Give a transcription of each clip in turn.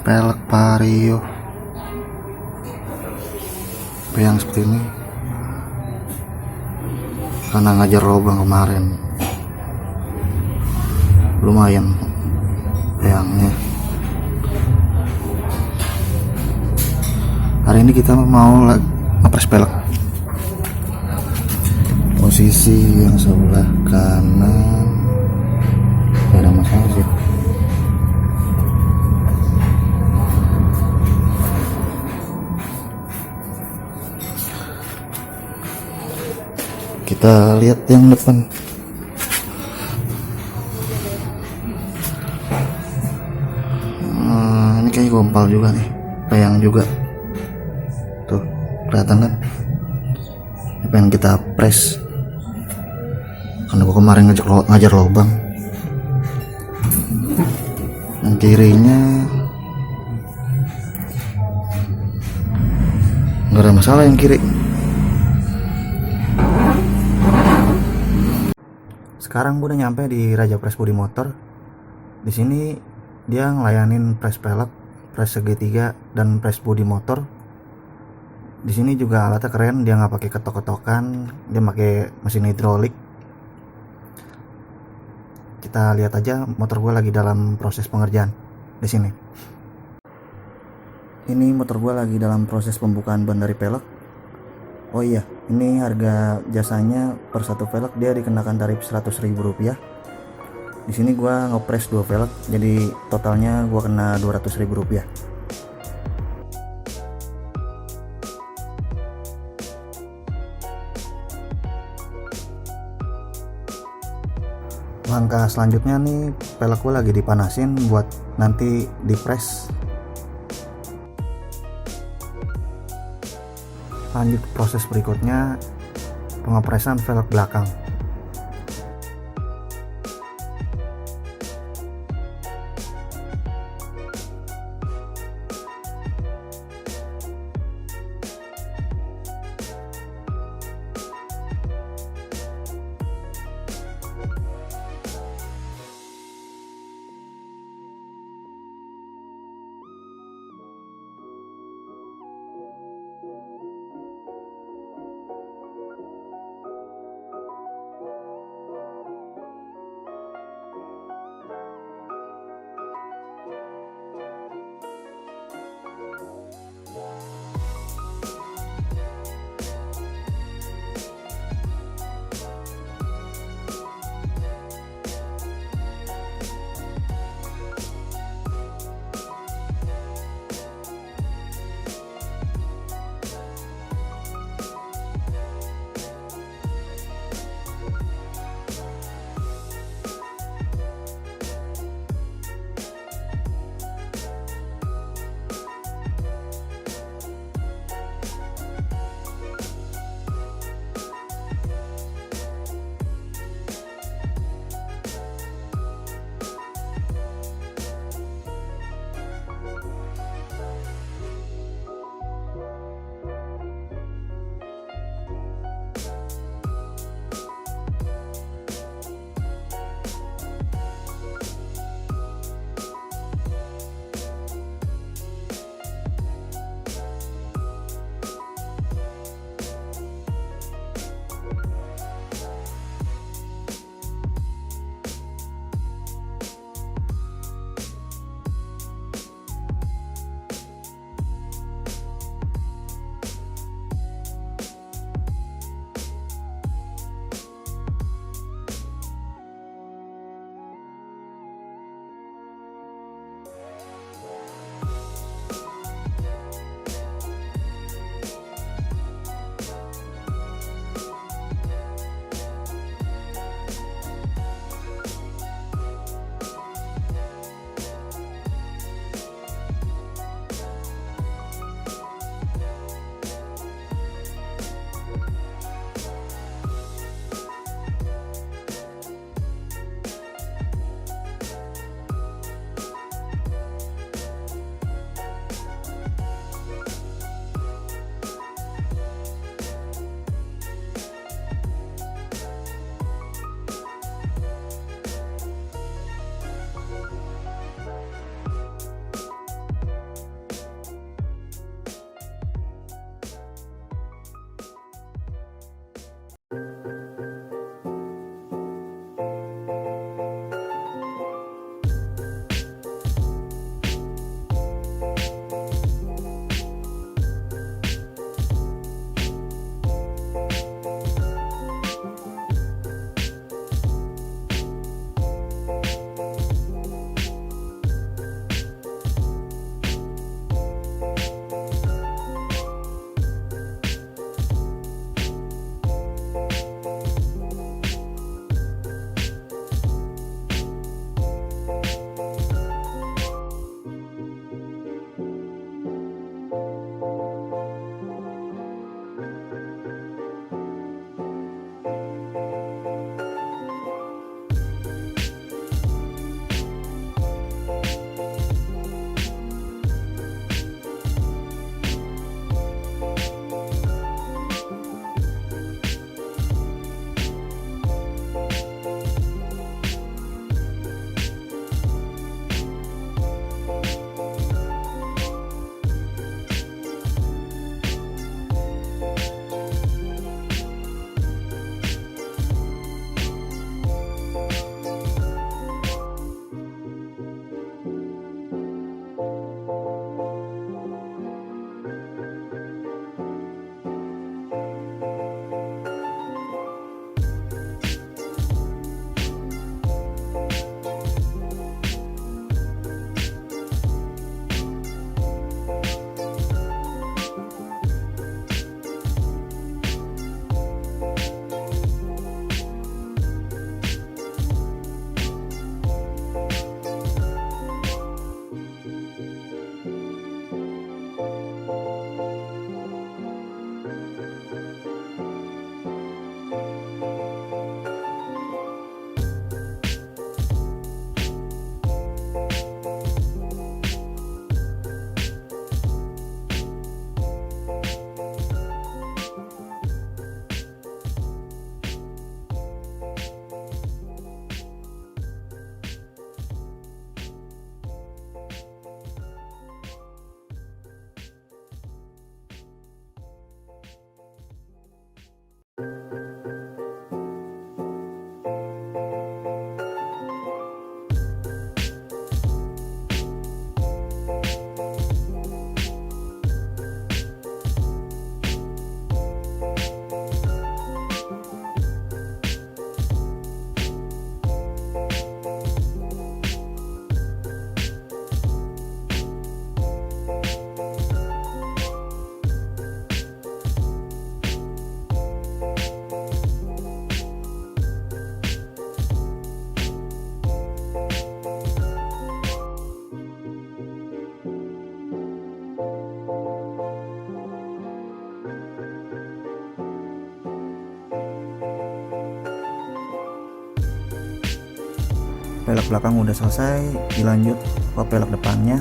Velg Vario peyang seperti ini karena ngajar lubang kemarin. Lumayan peyangnya. Hari ini kita mau ngepres velg. Posisi yang sebelah kanan gak ada masalah sih. Kita lihat yang depan. Ini kayak gompal juga nih, peyang juga tuh, kelihatan kan? Ini pengen kita press karena gua kemarin ngajar lubang. Yang kirinya nggak ada masalah, yang kiri. Sekarang gue udah nyampe di Raja Press Body Motor. Di sini dia ngelayanin press velg, press segitiga, dan press body motor. Di sini juga alatnya keren, dia nggak pakai ketok-ketokan, dia pakai mesin hidrolik. Kita lihat aja motor gue lagi dalam proses pengerjaan di sini. Ini motor gue lagi dalam proses pembukaan ban dari velg. Oh iya, ini harga jasanya per satu velg dia dikenakan tarif Rp100.000. Di sini gua ngepres 2 velg, jadi totalnya gua kena Rp200.000. Langkah selanjutnya nih, velg gua lagi dipanasin buat nanti dipres. Lanjut proses berikutnya, pengepresan velg belakang. Pelek belakang udah selesai, dilanjut ke pelek depannya.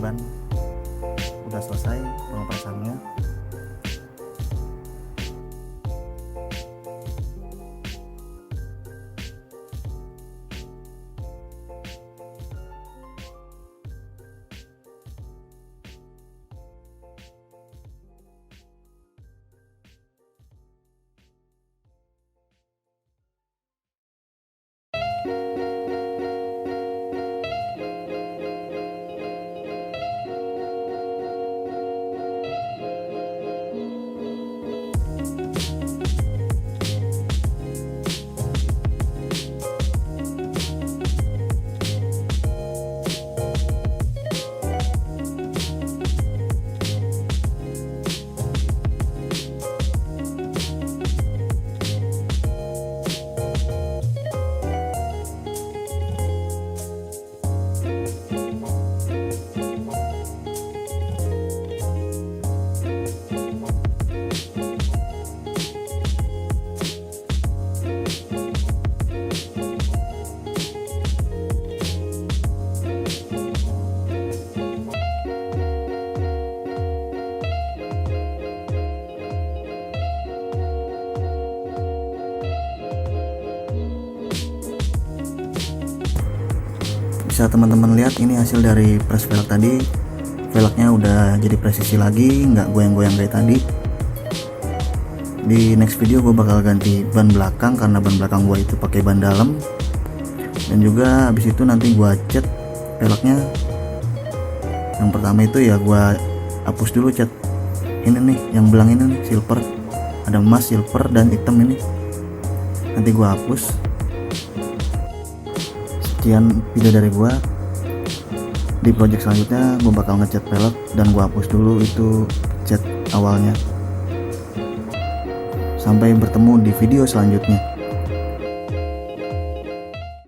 ban udah selesai pengepresannya. bisa teman-teman lihat, ini hasil dari press velg tadi. Velgnya udah jadi presisi lagi, nggak goyang-goyang kayak tadi. Di next video gue bakal ganti ban belakang karena ban belakang gue itu pakai ban dalam. Dan juga habis itu nanti gue cat velgnya. Yang pertama itu ya gue hapus dulu cat ini nih, yang belang ini nih, silver. Ada emas, silver, dan hitam ini. Nanti gue hapus. Sekian video dari gue. Di project selanjutnya gue bakal ngecat velg dan gue hapus dulu itu cat awalnya. Sampai bertemu di video selanjutnya.